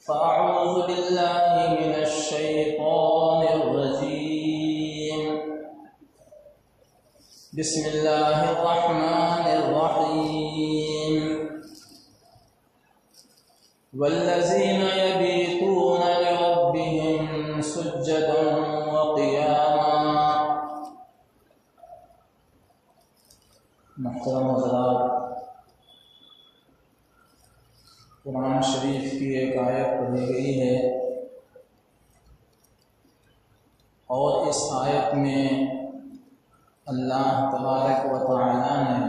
فأعوذ بالله من الشيطان الرجيم. بسم الله الرحمن الرحيم. والذين يبيتون لربهم سجدا وقياما. محترم حضرات، قرآن شریف کی ایک آیت پڑھی گئی ہے اور اس آیت میں اللہ تبارک و تعالی نے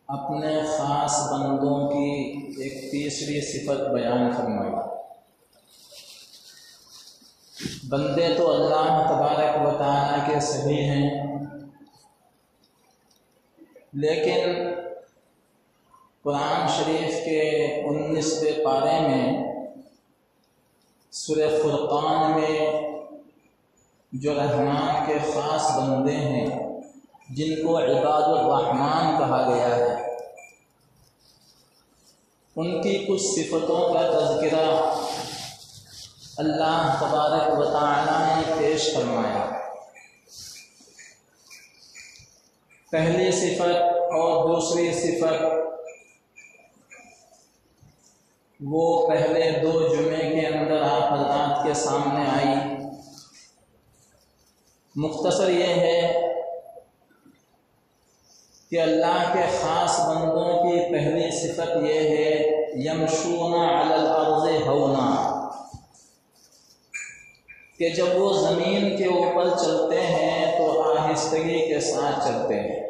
اپنے خاص بندوں کی ایک تیسری صفت بیان فرمائی. بندے تو اللہ تبارک و تعالی کے سبھی ہیں، لیکن قرآن شریف کے 19ویں پارے میں سورہ فرقان میں جو رحمان کے خاص بندے ہیں جن کو عباد الرحمن کہا گیا ہے، ان کی کچھ صفتوں کا تذکرہ اللہ تبارک و تعالی نے پیش فرمایا. پہلی صفت اور دوسری صفت وہ پہلے دو جمعے کے اندر آپ حضرات کے سامنے آئی. مختصر یہ ہے کہ اللہ کے خاص بندوں کی پہلی صفت یہ ہے یمشون علی الارض ہونا، کہ جب وہ زمین کے اوپر چلتے ہیں تو آہستگی کے ساتھ چلتے ہیں،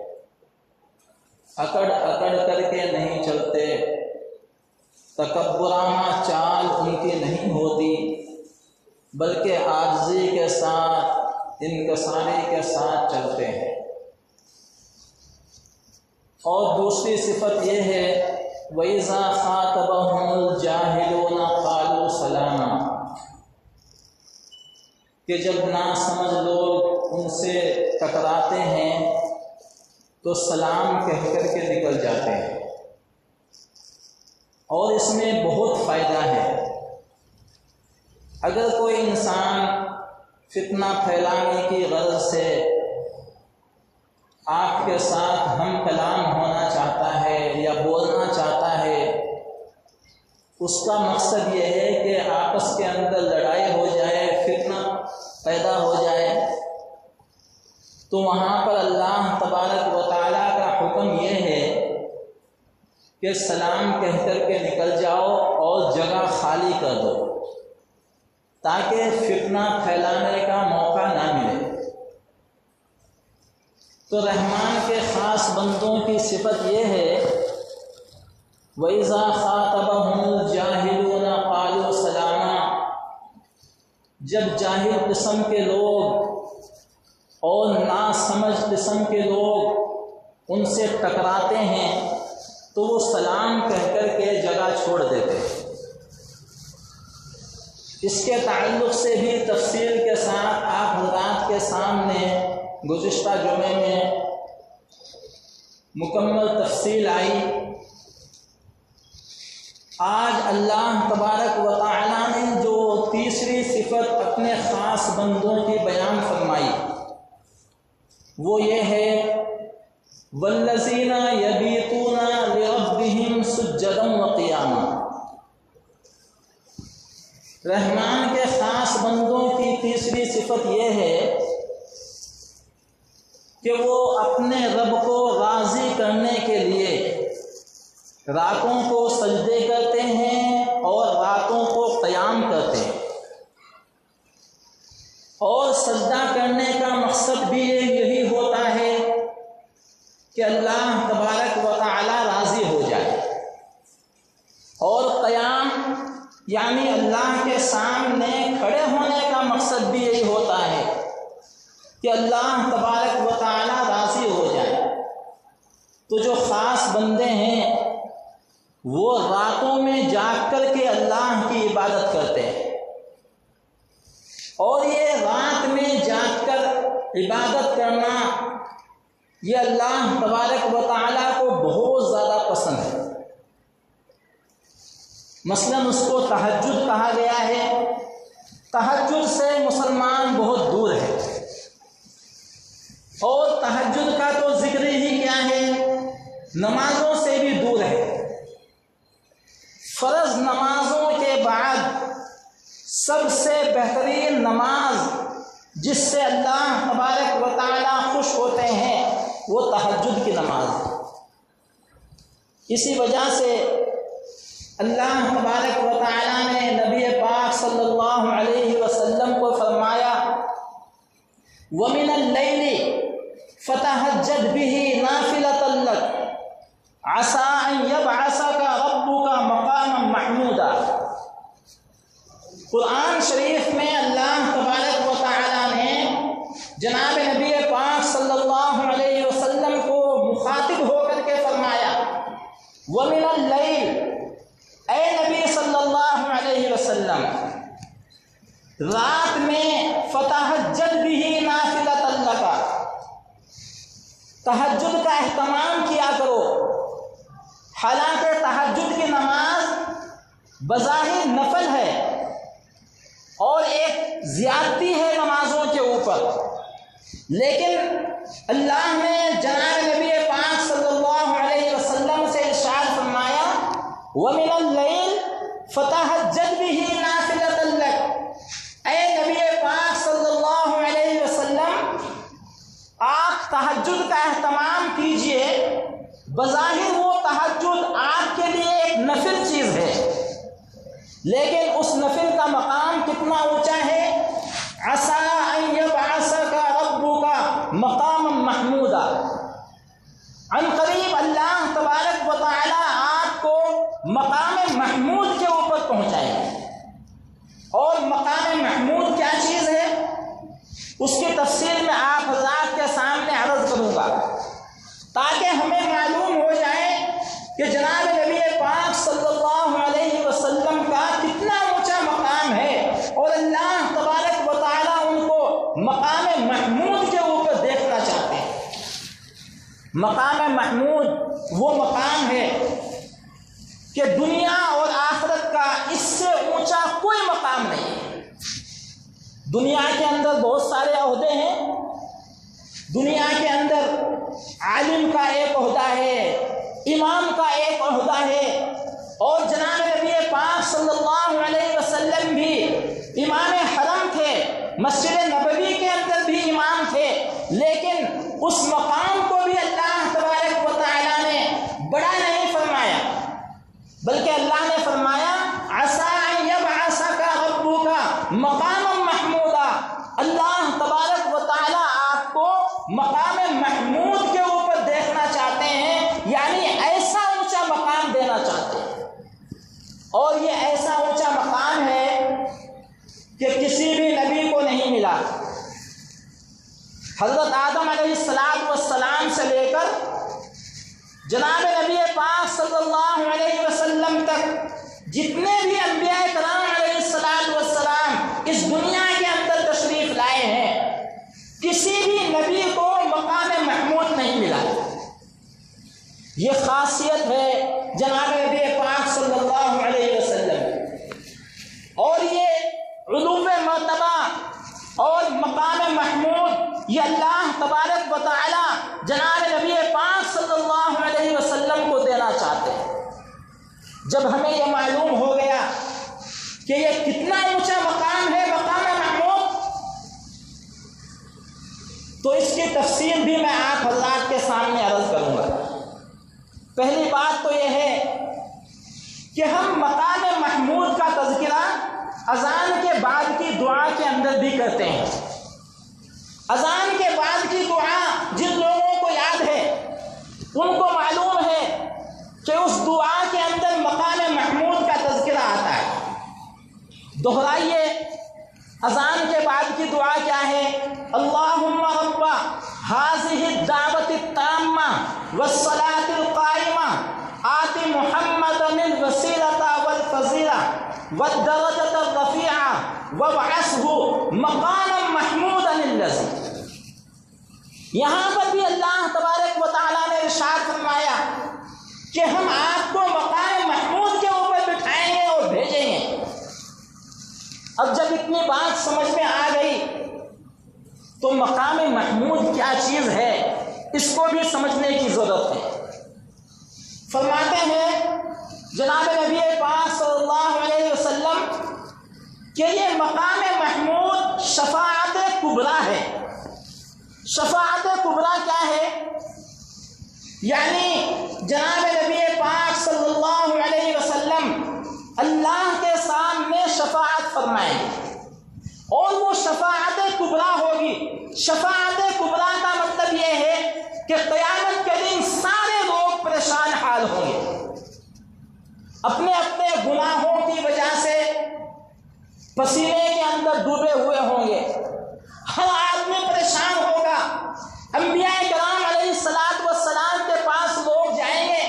اکڑ اکڑ کر کے نہیں چلتے، تکبرانہ چال ان کی نہیں ہوتی، بلکہ عاجزی کے ساتھ انکساری کے ساتھ چلتے ہیں. اور دوسری صفت یہ ہے وَإِذَا خَاطَبَهُمُ الْجَاهِلُونَ قَالُوا سَلَامًا، کہ جب ناسمجھ لوگ ان سے ٹکراتے ہیں تو سلام کہہ کر کے نکل جاتے ہیں. اور اس میں بہت فائدہ ہے. اگر کوئی انسان فتنہ پھیلانے کی غرض سے آپ کے ساتھ ہم کلام ہونا چاہتا ہے یا بولنا چاہتا ہے، اس کا مقصد یہ ہے کہ آپس کے اندر لڑائی ہو جائے، فتنہ پیدا ہو جائے، تو وہاں پر اللہ تبارک و تعالیٰ کا حکم یہ ہے کہ سلام کہہ کر کے نکل جاؤ اور جگہ خالی کر دو تاکہ فتنہ پھیلانے کا موقع نہ ملے. تو رحمان کے خاص بندوں کی صفت یہ ہے وَإِذَا خَاطَبَهُمُ الْجَاهِلُونَ قَالُوا سَلَامًا، جب جاہل قسم کے لوگ اور ناسمجھ قسم کے لوگ ان سے ٹکراتے ہیں تو وہ سلام کہہ کر کے جگہ چھوڑ دیتے ہیں. اس کے تعلق سے بھی تفصیل کے ساتھ آپ حضرات کے سامنے گزشتہ جمعے میں مکمل تفصیل آئی. آج اللہ تبارک و تعالی نے جو تیسری صفت اپنے خاص بندوں کی بیان فرمائی وہ یہ ہے والذین یبیتون لربہم سجدا وقیاما. رحمان کے خاص بندوں کی تیسری صفت یہ ہے کہ وہ اپنے رب کو راضی کرنے کے لیے راتوں کو سجدے کرتے ہیں اور راتوں کو قیام کرتے ہیں. اور سجدہ کرنے کا مقصد بھی یہی ہوتا ہے کہ اللہ تبارک و تعالی راضی ہو جائے، اور قیام یعنی اللہ کے سامنے کھڑے ہونے کا مقصد بھی یہی ہوتا ہے کہ اللہ تبارک و تعالی راضی ہو جائے. تو جو خاص بندے ہیں وہ راتوں میں جاگ کر کے اللہ کی عبادت کرتے ہیں، اور یہ رات میں جاگ کر عبادت کرنا یہ اللہ تبارک و تعالیٰ کو بہت زیادہ پسند ہے. مثلاً اس کو تہجد کہا گیا ہے۔ تہجد سے مسلمان بہت دور ہے، اور تہجد کا تو ذکر ہی کیا ہے، نمازوں سے بھی دور ہے۔ فرض نمازوں کے بعد سب سے بہترین نماز جس سے اللہ تبارک و تعالیٰ خوش ہوتے ہیں وہ تہجد کی نماز ہے۔ اسی وجہ سے اللہ تبارک و تعالیٰ نے نبی پاک صلی اللہ علیہ وسلم کو فرمایا وَمِنَ اللَّيْلِ فَتَہجَّدْ بِهِ نَافِلَةً لَكَ عَسَىٰ أَن يَبْعَثَكَ رَبُّكَ مَقَامًا مَحْمُودًا۔ قرآن شریف میں اللہ تبارک و تعالیٰ نے جناب نبی پاک صلی اللہ علیہ وسلم کو مخاطب ہو کر کے فرمایا وَمِنَ اللَّيْلِ، اے نبی صلی اللہ علیہ وسلم رات میں فَتَہجَّدْ بِهِ نَافِلَةً لَكَ، تہجد کا اہتمام کیا کرو۔ حالانکہ تہجد کی نماز بظاہر نفل ہے اور ایک زیادتی ہے نمازوں کے اوپر، لیکن اللہ نے جناب نبی پاک صلی اللہ علیہ وسلم سے ارشاد فرمایا وَمِنَ اللَّيْلِ فَتَہجَّدْ بِهِ نَافِلَةً لَكَ، اے نبی پاک صلی اللہ علیہ وسلم آپ تہجد کا اہتمام کیجئے۔ بظاہر وہ تہجد آپ کے لیے ایک نفل چیز ہے، لیکن اس نفل کا مقام کتنا اونچا ہے، عَسَىٰ أَن يَبْعَثَكَ رَبُّكَ مَقَامًا مَحْمُودًا، عن قریب اللہ تبارک و تعالی آپ کو مقام محمود کے اوپر پہنچائے گا۔ اور مقام محمود کیا چیز ہے اس کی تفصیل میں آپ حضرات کے سامنے عرض کروں گا، تاکہ ہمیں معلوم ہو جائے کہ جناب نبی پاک صلی اللہ علیہ وسلم کا کتنا اونچا مقام ہے، اور اللہ تبارک و تعالیٰ ان کو مقام محمود کے اوپر دیکھنا چاہتے ہیں۔ مقام محمود وہ مقام ہے کہ دنیا اور آخرت کا اس سے اونچا کوئی مقام نہیں ہے۔ دنیا کے اندر بہت سارے عہدے ہیں، دنیا کے اندر عالم کا ایک عہدہ ہے، امام کا ایک عہدہ ہے، اور جناب نبی پاک صلی اللہ علیہ وسلم بھی امام حرم تھے، مسجد نبوی کے اندر بھی امام تھے، لیکن اس مقام کو بھی اللہ تبارک و تعالیٰ نے بڑا نہیں فرمایا، بلکہ اللہ نے فرمایا عَسَىٰ أَن يَبْعَثَكَ رَبُّكَ مَقَامًا مَحْمُودًا، اللہ تبارک و تعالیٰ آپ کو مقام محمود کے اوپر دیکھنا چاہتے ہیں، یعنی ایسا اونچا مقام دینا چاہتے ہیں۔ اور یہ ایسا اونچا مقام ہے کہ کسی بھی نبی کو نہیں ملا۔ حضرت آدم علیہ السلام سے لے کر جناب نبی پاک صلی اللہ علیہ وسلم تک جتنے بھی انبیاء کرام علیہ السلام اس دنیا کے اندر تشریف لائے ہیں، کسی بھی نبی کو مقام محمود نہیں ملا۔ یہ خاصیت ہے جناب نبی پاک صلی اللہ علیہ وسلم، اور یہ علو مرتبہ اور مقام محمود یہ اللہ تبارک و تعالی جناب نبی پاک صلی اللہ علیہ وسلم کو دینا چاہتے ہیں۔ جب ہمیں یہ معلوم ہو گیا کہ یہ کتنا اونچا مقام ہے مقام محمود، تو اس کی تفصیل بھی میں آپ حضرات کے سامنے عرض کروں گا۔ پہلی بات تو یہ ہے کہ ہم مقام محمود کا تذکرہ اذان کے بعد کی دعا کے اندر بھی کرتے ہیں۔ اذان کے بعد کی دعا جن لوگوں کو یاد ہے ان کو معلوم ہے کہ اس دعا کے اندر مقام محمود کا تذکرہ آتا ہے۔ دہرائیے، اذان کے بعد کی دعا کیا ہے؟ اللہم رب ہذہ الدعوۃ التامہ والصلاۃ القائمہ آت محمدا الوسیلۃ والفضیلہ والدرجۃ الرفیعہ وابعثہ مقاما محمودا الذی۔ یہاں پر بھی اللہ تبارک و تعالیٰ نے ارشاد فرمایا کہ ہم آپ کو مقام محمود کے اوپر بٹھائیں گے اور تو مقام محمود کیا چیز ہے اس کو بھی سمجھنے کی ضرورت ہے۔ فرماتے ہیں جناب نبی پاک صلی اللہ علیہ وسلم کہ یہ مقام محمود شفاعت کبریٰ ہے۔ شفاعت کبریٰ کیا ہے؟ یعنی جناب نبی پاک صلی اللہ علیہ وسلم اللہ کے سامنے شفاعت فرمائیں گے اور وہ شفاعت کبریٰ ہوگی۔ شفاعت کبریٰ کا مطلب یہ ہے کہ قیامت کے دن سارے لوگ پریشان حال ہوں گے، اپنے اپنے گناہوں کی وجہ سے پسینے کے اندر ڈوبے ہوئے ہوں گے، ہر آدمی پریشان ہوگا۔ انبیاء کرام علیہ السلام کے پاس لوگ جائیں گے،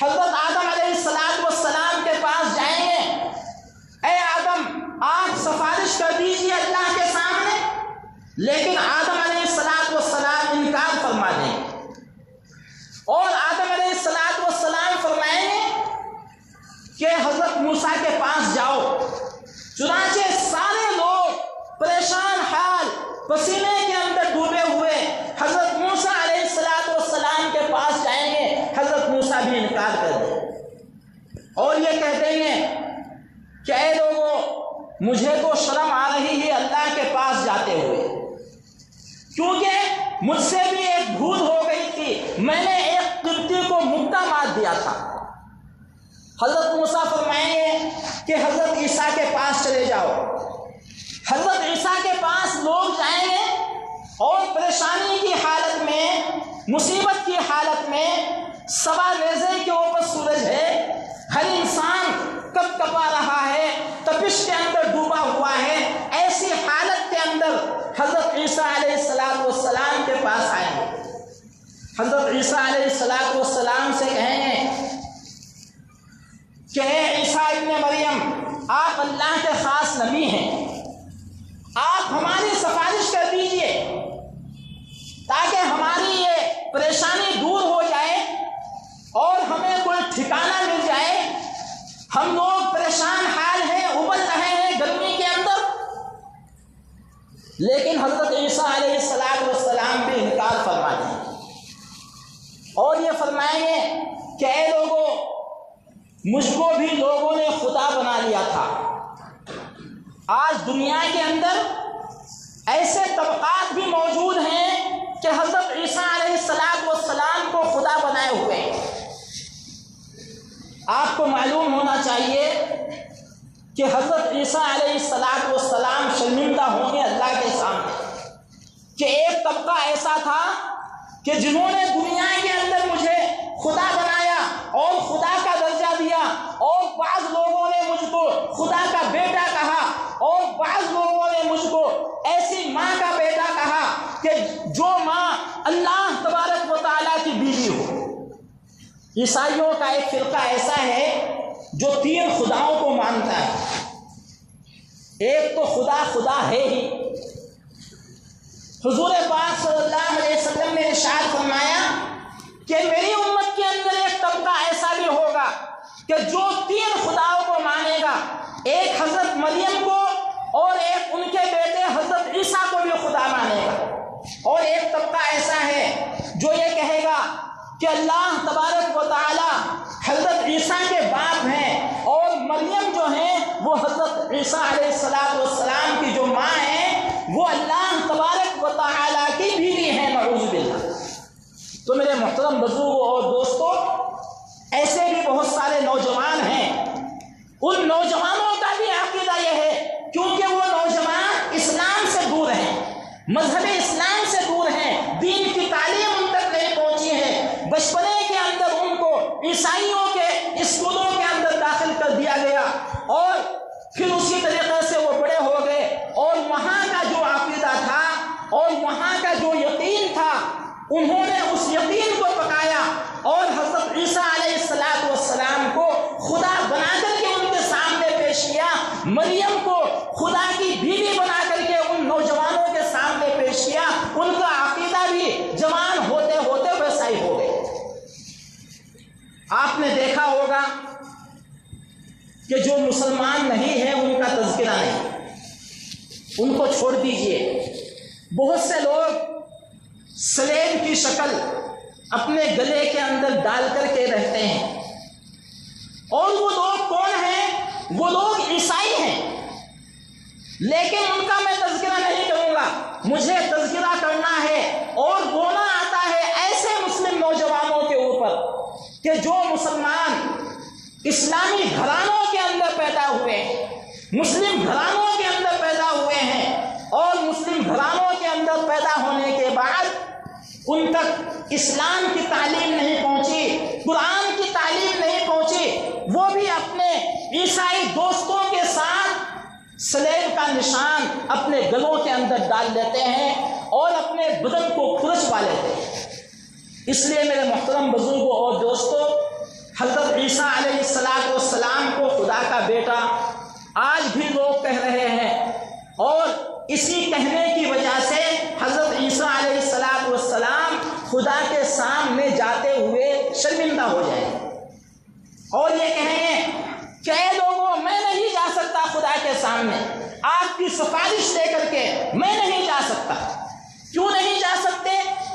حضرت آدم علیہ السلام کے پاس جائیں گے، اے آدم آپ سفارش کر دیجیے اللہ کے سامنے، لیکن آدم علیہ السلام انکار فرما دیں گے اور آدم علیہ السلام فرمائیں گے کہ حضرت موسیٰ کے پاس جاؤ۔ چنانچہ سارے لوگ پریشان حال پسینے کے اندر ڈوبے ہوئے حضرت موسیٰ علیہ السلام کے پاس جائیں گے، حضرت موسیٰ بھی انکار کر دیں گے اور یہ کہہ دیں گے کہ اے لوگوں مجھے تو شرم آ رہی ہے اللہ کے پاس جاتے ہوئے، کیونکہ مجھ سے بھی ایک بھول ہو گئی تھی، میں نے ایک قبطی کو مکہ مار دیا تھا۔ حضرت موسیٰ فرمائیں گے کہ حضرت عیسیٰ کے پاس چلے جاؤ۔ حضرت عیسیٰ کے پاس لوگ جائیں گے اور پریشانی کی حالت میں، مصیبت کی حالت میں، سوا نیزے کے اوپر سورج ہے، ہر انسان کپ کپا رہا ہے، تپش کے اندر ڈوبا ہوا ہے، ایسی حالت کے اندر حضرت عیسیٰ علیہ السلام کے پاس آئیں گے۔ حضرت عیسیٰ علیہ السلام سے کہیں گے کہ اے عیسیٰ ابن مریم آپ اللہ کے خاص نبی ہیں، آپ ہماری سفارش کر دیجئے تاکہ ہماری یہ پریشانی دور ہو جائے اور ہمیں کوئی ٹھکانہ مل جائے۔ ہم لوگ پریشان حال ہیں، ابل رہے ہیں گرمی کے اندر۔ لیکن حضرت عیسیٰ علیہ السلام بھی انکار فرما دیں اور یہ فرمائیں گے کہ اے لوگوں مجھ کو بھی لوگوں نے خدا بنا لیا تھا۔ آج دنیا کے اندر ایسے طبقات بھی موجود ہیں کہ حضرت عیسیٰ علیہ السلام کو خدا بنائے ہوئے ہیں۔ آپ کو معلوم ہونا چاہیے کہ حضرت عیسیٰ علیہ السلام شرمندہ ہوں گے اللہ کے سامنے کہ ایک طبقہ ایسا تھا کہ جنہوں نے دنیا کے اندر مجھے خدا بنایا اور خدا کا درجہ دیا، اور بعض لوگوں نے مجھ کو خدا کا بیٹا کہا اور بعض لوگوں نے مجھ کو ایسی ماں کا بیٹا کہا کہ جو ماں اللہ تبارک و تعالیٰ کی بیوی ہو۔ عیسائیوں کا ایک فرقہ ایسا ہے جو 3 خداؤں کو مانتا ہے۔ ایک تو خدا ہے ہی۔ حضور پاک صلی اللہ علیہ وسلم نے ارشاد فرمایا کہ میری امت کے اندر ایک طبقہ ایسا بھی ہوگا کہ جو 3 خداؤں کو مانے گا، ایک حضرت مریم کو اور ایک ان کے بیٹے حضرت عیسیٰ کو بھی خدا مانے گا، اور ایک طبقہ ایسا ہے جو یہ کہے گا کہ اللہ تبارک و تعالی حضرت عیسیٰ کے باپ ہیں اور مریم جو ہیں وہ حضرت عیسیٰ علیہ السلام کی جو ماں ہیں وہ اللہ تبارک و تعالی کی بیوی ہیں، نعوذ باللہ۔ تو میرے محترم بزرگوں اور دوستوں، ایسے بھی بہت سارے نوجوان ہیں، ان نوجوانوں کا بھی عقیدہ یہ ہے، کیونکہ وہ نوجوان اسلام سے دور ہیں، مذہب اسلام سے دور ہیں، دین کی تعلیم ان تک نہیں پہنچی ہے، بچپنے کے اندر ان کو عیسائیوں کے اسکولوں کے اندر داخل کر دیا گیا اور پھر اسی طریقے سے وہ بڑے ہو گئے اور وہاں کا جو عقیدہ تھا اور وہاں کا جو یقین تھا انہوں نے اس یقین کو پکایا اور حضرت عیسیٰ علیہ السلام کو خدا بنا کر کے ان کے سامنے پیش کیا، مریم کو خدا کی بیوی بنا کر کے ان نوجوانوں کے سامنے پیش کیا۔ ان کا عقیدہ بھی جوان ہوتے ہوتے ویسا ہی ہو گئے۔ آپ نے دیکھا ہوگا کہ جو مسلمان نہیں ہے ان کا تذکرہ نہیں، ان کو چھوڑ دیجئے، بہت سے لوگ سلیب کی شکل اپنے گلے کے اندر ڈال کر کے رہتے ہیں، اور وہ لوگ کون ہیں؟ وہ لوگ عیسائی ہیں، لیکن ان کا میں تذکرہ نہیں کروں گا۔ مجھے تذکرہ کرنا ہے اور رونا آتا ہے ایسے مسلم نوجوانوں کے اوپر کہ جو مسلمان اسلامی گھرانوں کے اندر پیدا ہوئے ہیں، مسلم گھرانوں کے اندر پیدا ہوئے ہیں، اور مسلم گھرانوں کے اندر پیدا ہونے کے بعد ان تک اسلام کی تعلیم نہیں پہنچی، قرآن کی تعلیم نہیں پہنچی، وہ بھی اپنے عیسائی دوستوں کے ساتھ سلیب کا نشان اپنے گلوں کے اندر ڈال دیتے ہیں اور اپنے بدن کو کھرچوا لیتے ہیں۔ اس لیے میرے محترم بزرگوں اور دوستوں، حضرت عیسیٰ علیہ السلام کو خدا کا بیٹا آج بھی لوگ کہہ رہے ہیں، اور اسی کہنے کی وجہ سے حضرت عیسیٰ علیہ السلام خدا کے سامنے جاتے ہوئے شرمندہ ہو جائیں اور یہ کہیں گے کہ اے لوگوں، میں نہیں جا سکتا خدا کے سامنے، آپ کی سفارش لے کر کے میں نہیں جا سکتا۔ کیوں نہیں جا سکتے؟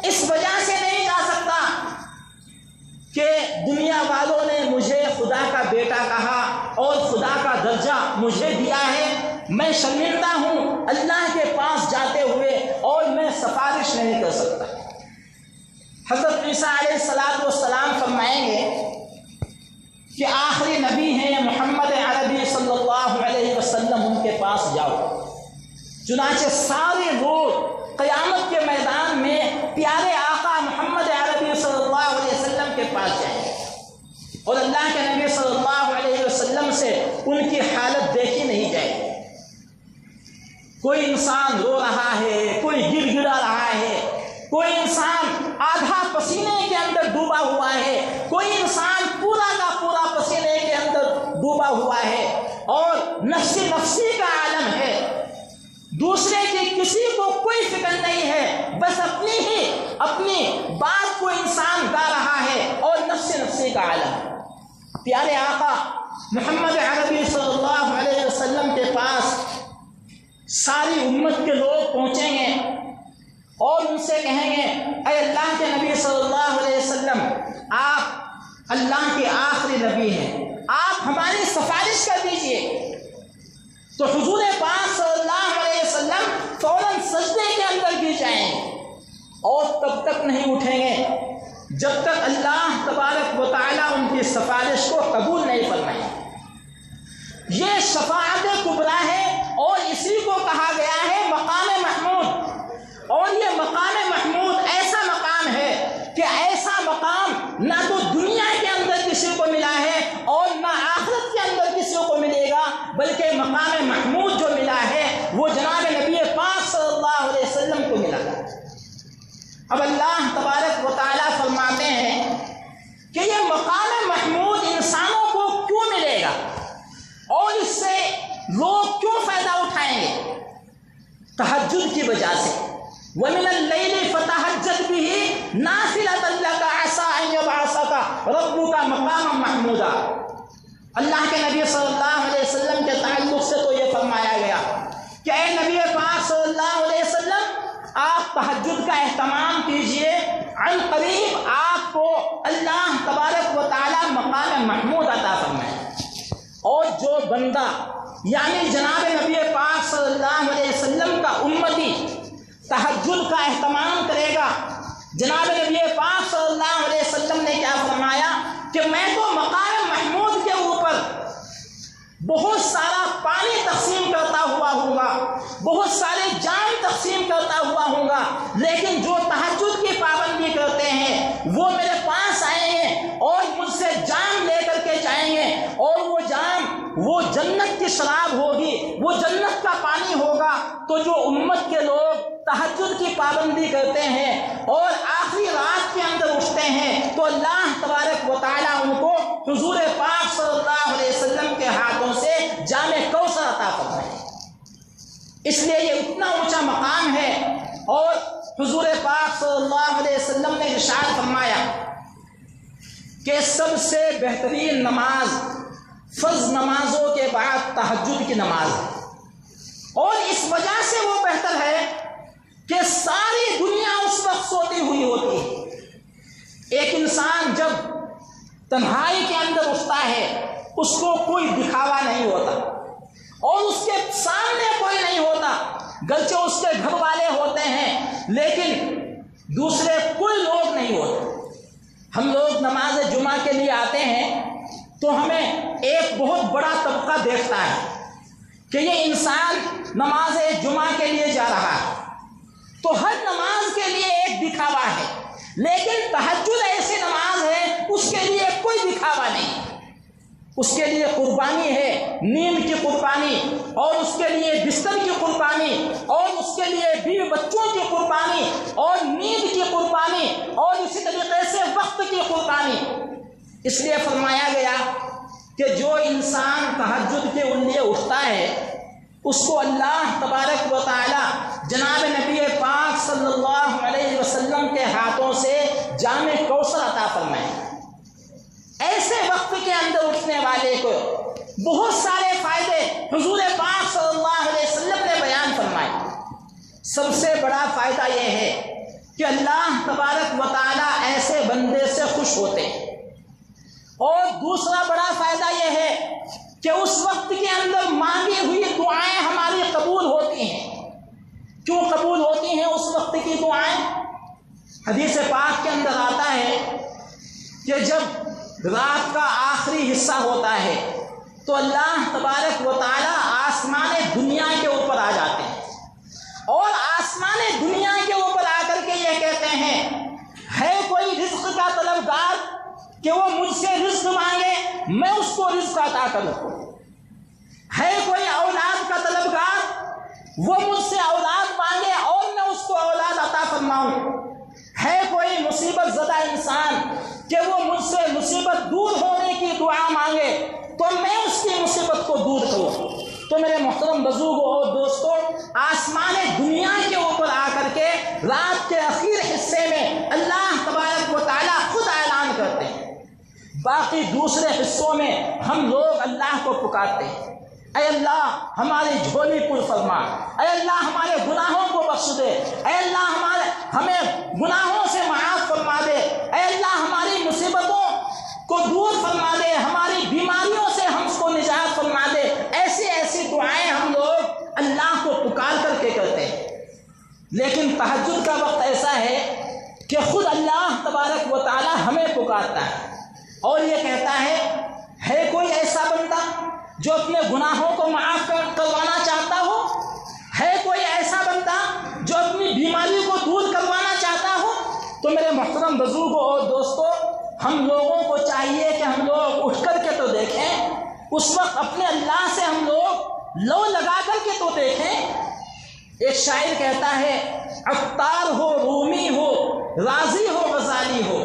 اس وجہ سے نہیں جا سکتا کہ دنیا والوں نے مجھے خدا کا بیٹا کہا اور خدا کا درجہ مجھے دیا ہے، میں شرمندہ ہوں اللہ کے پاس جاتے ہوئے اور میں سفارش نہیں کر سکتا۔ حضرت عیسیٰ علیہ السلام فرمائیں گے کہ آخری نبی ہیں محمد عربی صلی اللہ علیہ وسلم، ان کے پاس جاؤ۔ چنانچہ سارے لوگ قیامت کے میدان میں پیارے آقا محمد عربی صلی اللہ علیہ وسلم کے پاس جائیں اور اللہ کے نبی صلی اللہ علیہ وسلم سے ان کی حالت دیکھی نہیں جائے گی۔ کوئی انسان رو رہا ہے، کوئی گر گڑا رہا ہے، کوئی انسان آدھا پسینے کے اندر ڈوبا ہوا ہے، کوئی انسان پورا کا پورا پسینے کے اندر ڈوبا ہوا ہے، اور نفسی کا عالم ہے، دوسرے کی کسی کو کوئی فکر نہیں ہے، بس اپنی بات کو انسان گا رہا ہے، اور نفسی کا عالم ہے۔ پیارے آقا محمد عربی صلی اللہ علیہ وسلم کے پاس ساری امت کے لوگ پہنچیں گے اور ان سے کہیں گے، اے اللہ کے نبی صلی اللہ علیہ وسلم، آپ اللہ کے آخری نبی ہیں، آپ ہماری سفارش کر دیجئے۔ تو حضور پاک صلی اللہ علیہ وسلم فوراً سجدے کے اندر گر جائیں گے اور تب تک نہیں اٹھیں گے جب تک اللہ تبارک و تعالیٰ ان کی سفارش کو قبول نہیں فرمائیں۔ یہ شفاعت کبریٰ ہے، اور اسی کو کہا گیا ہے مقام محمود، اور یہ مقام محمود ایسا مقام ہے کہ ایسا مقام نہ تو دنیا کے اندر کسی کو ملا ہے اور نہ آخرت کے اندر کسی کو ملے گا، بلکہ مقام محمود جو ملا ہے وہ جناب نبی پاک صلی اللہ علیہ وسلم کو ملا۔ اب اللہ تبارک و تعالیٰ فرماتے ہیں کہ یہ مقام محمود انسانوں کو کیوں ملے گا اور اس سے لوگ کیوں فائدہ اٹھائیں گے؟ تہجد کی وجہ سے۔ وَمِنَ اللَّيْلِ فَتَهَجَّدْ بِهِ نَافِلَةً لَكَ عَسَىٰ أَن يَبْعَثَكَ رَبُّكَ مَقَامًا مَحْمُودًا۔ اللہ کے نبی صلی اللہ علیہ وسلم کے تعلق سے تو یہ فرمایا گیا کہ اے نبی پاک صلی اللہ علیہ وسلم، آپ تہجد کا اہتمام کیجئے، عن قریب آپ کو اللہ تبارک و تعالیٰ مقام محمود عطا فرمائے۔ اور جو بندہ یعنی جناب نبی پاک صلی اللہ علیہ وسلم کا امتی تہجد کا اہتمام کرے گا، جناب نبی پاک صلی اللہ علیہ وسلم نے کیا فرمایا کہ میں تو مقام محمود کے اوپر بہت سارا پانی تقسیم کرتا ہوا ہوں گا، بہت سارے جام تقسیم کرتا ہوا ہوں گا، لیکن جو تہجد کی پابندی کرتے ہیں وہ میرے پاس آئیں گے اور مجھ سے جام لے کر کے جائیں گے، اور وہ جام وہ جنت کی شراب ہوگی، وہ جنت کا پانی ہوگا۔ تو جو امت کے لوگ تہجد کی پابندی کرتے ہیں اور آخری رات کے اندر اٹھتے ہیں، تو اللہ تبارک و تعالیٰ ان کو حضور پاک صلی اللہ علیہ وسلم کے ہاتھوں سے جام کوثر عطا فرمائے۔ اس لیے یہ اتنا اونچا مقام ہے، اور حضور پاک صلی اللہ علیہ وسلم نے ارشاد فرمایا کہ سب سے بہترین نماز فرض نمازوں کے بعد تہجد کی نماز ہے، اور اس وجہ سے وہ بہتر ہے کہ ساری دنیا اس وقت سوتی ہوئی ہوتی ہے۔ ایک انسان جب تنہائی کے اندر اٹھتا ہے اس کو کوئی دکھاوا نہیں ہوتا اور اس کے سامنے کوئی نہیں ہوتا، گرچہ اس کے گھر والے ہوتے ہیں لیکن دوسرے کوئی لوگ نہیں ہوتے۔ ہم لوگ نماز جمعہ کے لیے آتے ہیں تو ہمیں ایک بہت بڑا طبقہ دیکھتا ہے کہ یہ انسان نماز جمعہ کے لیے جا رہا ہے، تو ہر نماز کے لیے ایک دکھاوا ہے، لیکن تہجد ایسی نماز ہے اس کے لیے کوئی دکھاوا نہیں، اس کے لیے قربانی ہے، نیند کی قربانی، اور اس کے لیے بستر کی قربانی، اور اس کے لیے بیوی بچوں کی قربانی، اور نیند کی قربانی، اور اسی طریقے سے وقت کی قربانی۔ اس لیے فرمایا گیا کہ جو انسان تہجد کے لیے اٹھتا ہے اس کو اللہ تبارک و تعالی جناب نبی پاک صلی اللہ علیہ وسلم کے ہاتھوں سے جام کوثر عطا فرمائے۔ ایسے وقت کے اندر اٹھنے والے کو بہت سارے فائدے حضور پاک صلی اللہ علیہ وسلم نے بیان فرمائے۔ سب سے بڑا فائدہ یہ ہے کہ اللہ تبارک و تعالی ایسے بندے سے خوش ہوتے ہیں، اور دوسرا بڑا فائدہ یہ ہے کہ اس وقت کے اندر مانگی ہوئی دعائیں ہماری قبول ہوتی ہیں۔ کیوں قبول ہوتی ہیں اس وقت کی دعائیں؟ حدیث پاک کے اندر آتا ہے کہ جب رات کا آخری حصہ ہوتا ہے تو اللہ تبارک و تعالی آسمان دنیا کے اوپر آ جاتے ہیں، اور آسمان دنیا کے اوپر آ کر کے یہ کہتے ہیں ہے کوئی رزق کا طلبگار کہ وہ مجھ سے رزق مانگے میں اس کو رزق عطا کروں، ہے کوئی اولاد کا طلبگار وہ مجھ سے اولاد مانگے اور میں اس کو اولاد عطا فرماؤں، ہے کوئی مصیبت زدہ انسان کہ وہ مجھ سے مصیبت دور ہونے کی دعا مانگے تو میں اس کی مصیبت کو دور کروں۔ تو میرے محترم بزرگوں اور دوستوں، آسمان دنیا کے اوپر آ کر کے رات کے اخیر حصے میں اللہ تبارک و تعالیٰ خود اعلان کرتے ہیں، باقی دوسرے حصوں میں ہم لوگ اللہ کو پکارتے ہیں، اے اللہ ہماری جھولی پر فرما، اے اللہ ہمارے گناہوں کو بخش دے، اے اللہ ہمیں گناہوں سے معاف فرما دے، اے اللہ ہماری مصیبتوں کو دور فرما دے، ہماری بیماریوں سے ہم کو نجات فرما دے۔ ایسی ایسی دعائیں ہم لوگ اللہ کو پکار کر کے کرتے ہیں، لیکن تہجد کا وقت ایسا ہے کہ خود اللہ تبارک و تعالی ہمیں پکارتا ہے اور یہ کہتا ہے کوئی ایسا بندہ جو اپنے گناہوں کو معاف کروانا چاہتا ہو، ہے کوئی ایسا بندہ جو اپنی بیماری کو دور کروانا چاہتا ہو؟ تو میرے محترم بزرگوں اور دوستوں، ہم لوگوں کو چاہیے کہ ہم لوگ اٹھ کر کے تو دیکھیں، اس وقت اپنے اللہ سے ہم لوگ لو لگا کر کے تو دیکھیں۔ ایک شاعر کہتا ہے عطار ہو، رومی ہو، رازی ہو، غزالی ہو،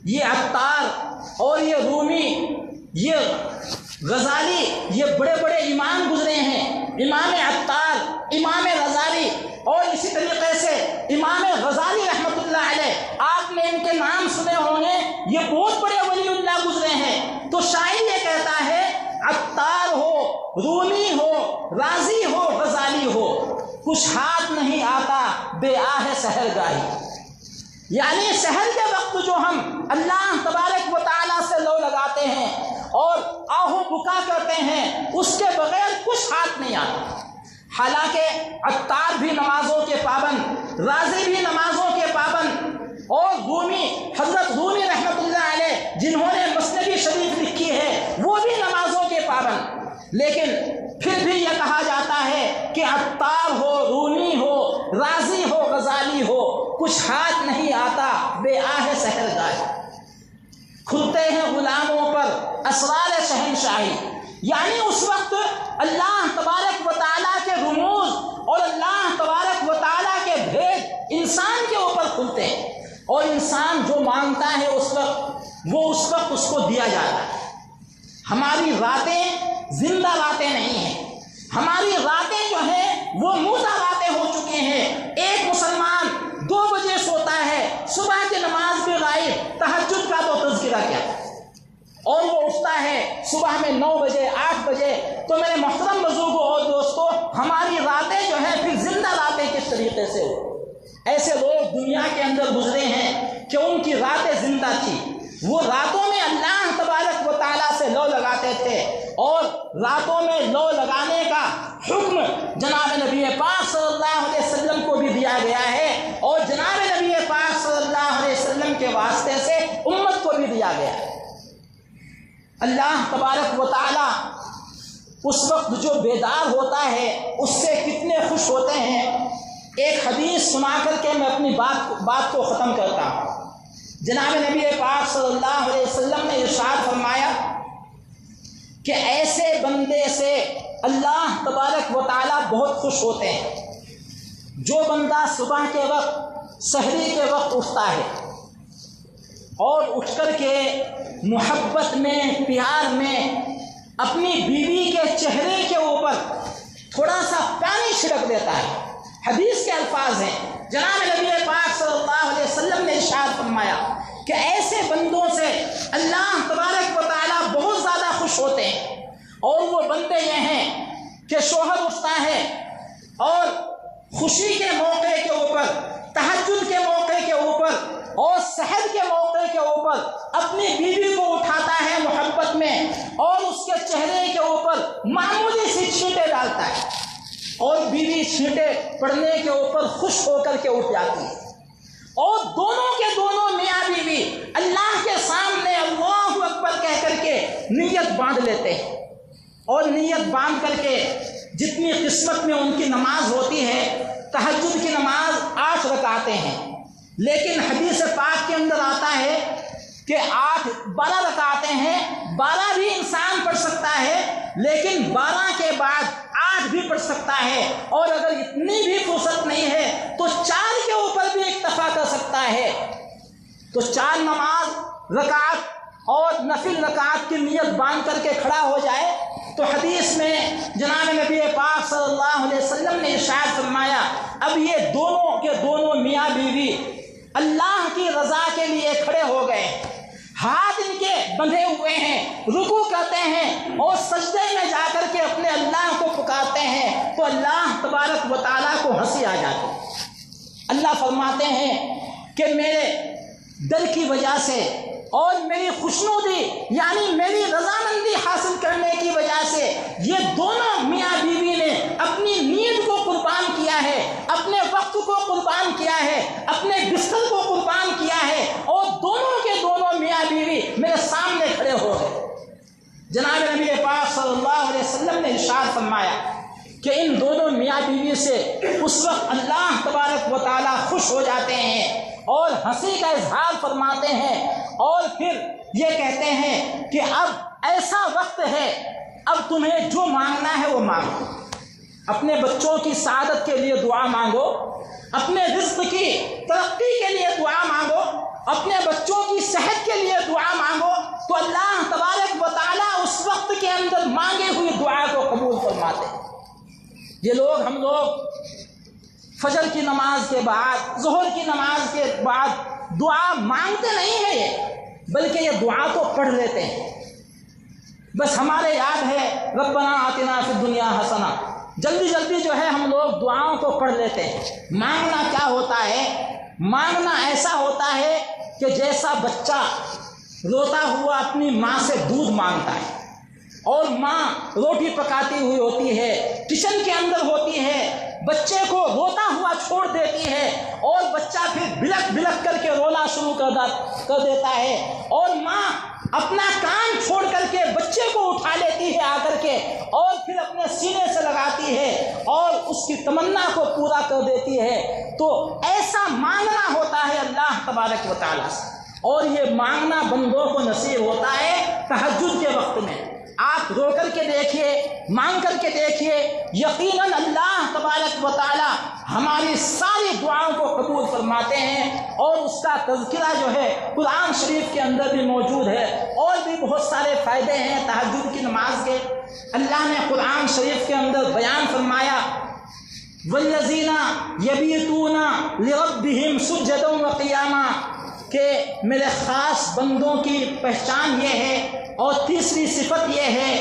یہ عطار اور یہ رومی، یہ غزالی، یہ بڑے بڑے امام گزرے ہیں، امام عطار، امام غزالی، اور اسی طریقے سے امام غزالی رحمۃ اللہ علیہ، آپ نے ان کے نام سنے ہوں گے، یہ بہت بڑے ولی اللہ گزرے ہیں۔ تو شاعر یہ کہتا ہے عطار ہو، رومی ہو، رازی ہو، غزالی ہو، کچھ ہاتھ نہیں آتا بے آہ سحر گاہی، یعنی سحر کے وقت جو ہم اللہ تبارک و تعالیٰ سے لو لگاتے ہیں اور آہو بکا کرتے ہیں، اس کے بغیر کچھ ہاتھ نہیں آتا۔ حالانکہ عطار بھی نمازوں کے پابند، رازی بھی نمازوں کے پابند، اور رومی، حضرت رومی رحمۃ اللہ علیہ جنہوں نے مثنوی شریف لکھی ہے وہ بھی نمازوں کے پابند، لیکن پھر بھی یہ کہا جاتا ہے کہ عطار ہو، رومی ہو، رازی ہو، غزالی ہو، کچھ ہاتھ نہیں آتا بے آہ سحر گاہی، کھلتے ہیں غلاموں پر اسرار شہنشاہی، یعنی اس وقت اللہ تبارک و تعالیٰ کے رموز اور اللہ تبارک و تعالیٰ کے بھید انسان کے اوپر کھلتے ہیں، اور انسان جو مانگتا ہے اس وقت اس کو دیا جاتا ہے۔ ہماری راتیں زندہ راتیں نہیں ہیں، ہماری راتیں جو ہیں وہ مردہ راتیں ہو چکے ہیں۔ ایک مسلمان 2 بجے سوتا ہے، صبح کی نماز بھی غائب، تہجد کا تو تذکرہ کیا، اور وہ اٹھتا ہے صبح میں 9 بجے 8 بجے۔ تو میرے محترم بزرگوں اور دوستوں، ہماری راتیں جو ہیں پھر زندہ راتیں کس طریقے جیسے ہو۔ ایسے لوگ دنیا کے اندر گزرے ہیں کہ ان کی راتیں زندہ تھی، وہ راتوں میں اللہ تبارک و تعالیٰ سے لو لگاتے تھے، اور راتوں میں لو لگانے کا حکم جناب نبی پاک صلی اللہ علیہ وسلم کو بھی دیا گیا ہے، اور جناب نبی پاک صلی اللہ علیہ وسلم کے واسطے سے امت کو بھی دیا گیا ہے۔ اللہ تبارک و تعالیٰ اس وقت جو بیدار ہوتا ہے اس سے کتنے خوش ہوتے ہیں۔ ایک حدیث سنا کر کے میں اپنی بات کو ختم کرتا ہوں۔ جناب نبی پاک صلی اللہ علیہ وسلم نے ارشاد فرمایا کہ ایسے بندے سے اللہ تبارک و تعالیٰ بہت خوش ہوتے ہیں جو بندہ صبح کے وقت سحری کے وقت اٹھتا ہے اور اٹھ کر کے محبت میں پیار میں اپنی بیوی کے چہرے کے اوپر تھوڑا سا پانی چھڑک دیتا ہے۔ حدیث کے الفاظ ہیں، جناب نبی پاک صلی اللہ علیہ وسلم نے ارشاد فرمایا کہ ایسے بندوں سے اللہ تبارک و تعالیٰ بہت زیادہ خوش ہوتے ہیں، اور وہ بندے یہ ہیں کہ شوہر اٹھتا ہے اور خوشی کے موقع کے اوپر، تہجد کے موقع کے اوپر اور سحر کے موقع کے اوپر اپنی بیوی کو اٹھاتا ہے محبت میں، اور اس کے چہرے کے اوپر معمولی سی چھینٹیں ڈالتا ہے، اور بیوی چھینٹیں پڑنے کے اوپر خوش ہو کر کے اٹھ جاتی ہے، اور دونوں کے دونوں میاں بیوی اللہ کے سامنے اللہ اکبر کہہ کر کے نیت باندھ لیتے ہیں، اور نیت باندھ کر کے جتنی قسمت میں ان کی نماز ہوتی ہے، تہجد کی نماز 8 رکعتیں ہیں، لیکن حدیث پاک کے اندر آتا ہے کہ 12 رکعتیں ہیں، 12 بھی انسان پڑھ سکتا ہے، لیکن 12 کے بعد 8 بھی پڑھ سکتا ہے، اور اگر اتنی بھی فرصت نہیں ہے تو 4 کے اوپر بھی اکتفا کر سکتا ہے۔ تو 4 نماز رکعت اور نفل رکعت کی نیت باندھ کر کے کھڑا ہو جائے تو حدیث میں جناب نبی پاک صلی اللہ علیہ وسلم نے ارشاد فرمایا اب یہ دونوں کے دونوں میاں بیوی اللہ کی رضا کے لیے کھڑے ہو گئے، ہاتھ ان کے بندھے ہوئے ہیں، رکوع کرتے ہیں اور سجدے میں جا کر کے اپنے اللہ کو پکارتے ہیں، تو اللہ تبارک و تعالیٰ کو ہنسی آ جاتی ہے۔ اللہ فرماتے ہیں کہ میرے در کی وجہ سے اور میری خوشنودی یعنی میری رضامندی حاصل کرنے کی وجہ سے یہ دونوں میاں بیوی نے اپنی نیند کو قربان کیا ہے، اپنے وقت کو قربان کیا ہے، اپنے بستر کو قربان کیا ہے، اور دونوں کے دونوں میاں بیوی میرے سامنے کھڑے ہو گئے۔ جناب نبی پاک صلی اللہ علیہ وسلم نے ارشاد فرمایا کہ ان دونوں میاں بیوی سے اس وقت اللہ تبارک و تعالیٰ خوش ہو جاتے ہیں اور ہنسی کا اظہار فرماتے ہیں، اور پھر یہ کہتے ہیں کہ اب ایسا وقت ہے، اب تمہیں جو مانگنا ہے وہ مانگو، اپنے بچوں کی سعادت کے لیے دعا مانگو، اپنے رزق کی ترقی کے لیے دعا مانگو، اپنے بچوں کی صحت کے لیے دعا مانگو، تو اللہ تبارک و تعالیٰ اس وقت کے اندر مانگے ہوئی دعا کو قبول فرماتے ہیں۔ یہ لوگ ہم لوگ فجر کی نماز کے بعد، ظہر کی نماز کے بعد دعا مانگتے نہیں ہیں بلکہ یہ دعا تو پڑھ لیتے ہیں، بس ہمارے یاد ہے ربنا آتنا فی الدنیا حسنہ، جلدی جلدی جو ہے ہم لوگ دعاؤں کو پڑھ لیتے ہیں۔ مانگنا کیا ہوتا ہے؟ مانگنا ایسا ہوتا ہے کہ جیسا بچہ روتا ہوا اپنی ماں سے دودھ مانگتا ہے، اور ماں روٹی پکاتی ہوئی ہوتی ہے، کچن کے اندر ہوتی ہے، بچے کو روتا ہوا چھوڑ دیتی ہے، اور بچہ پھر بلک بلک کر کے رونا شروع کر دیتا ہے، اور ماں اپنا کام چھوڑ کر کے بچے کو اٹھا لیتی ہے آ کر کے، اور پھر اپنے سینے سے لگاتی ہے اور اس کی تمنا کو پورا کر دیتی ہے۔ تو ایسا مانگنا ہوتا ہے اللہ تبارک و تعالیٰ سے، اور یہ مانگنا بندوں کو نصیب ہوتا ہے تہجد کے وقت میں۔ آپ رو کر کے دیکھیے، مانگ کر کے دیکھیے، یقیناً اللہ تبارک و تعالی ہماری ساری دعاؤں کو قبول فرماتے ہیں، اور اس کا تذکرہ جو ہے قرآن شریف کے اندر بھی موجود ہے، اور بھی بہت سارے فائدے ہیں تہجد کی نماز کے۔ اللہ نے قرآن شریف کے اندر بیان فرمایا والذین یبیتون لربہم سجدا وقیاما، کہ میرے خاص بندوں کی پہچان یہ ہے، اور تیسری صفت یہ ہے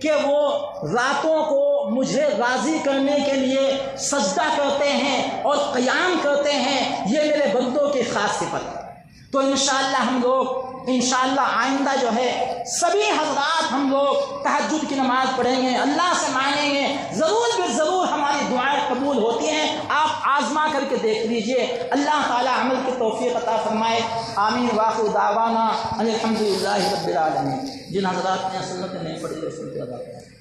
کہ وہ راتوں کو مجھے راضی کرنے کے لیے سجدہ کرتے ہیں اور قیام کرتے ہیں، یہ میرے بندوں کی خاص صفت ہے۔ تو انشاءاللہ ہم لوگ انشاءاللہ آئندہ جو ہے سبھی حضرات ہم لوگ تہجد کی نماز پڑھیں گے، اللہ سے مانگیں گے، ضرور بے ضرور ہماری دعائیں قبول ہوتی ہیں۔ آپ آزما کر کے دیکھ لیجئے، اللہ تعالی عمل کی توفیق عطا فرمائے۔ آمین واخر دعوانا الحمدللہ رب العالمین۔ جن حضرات نے سنت نہیں پڑھی ہے سنت ادا کریں۔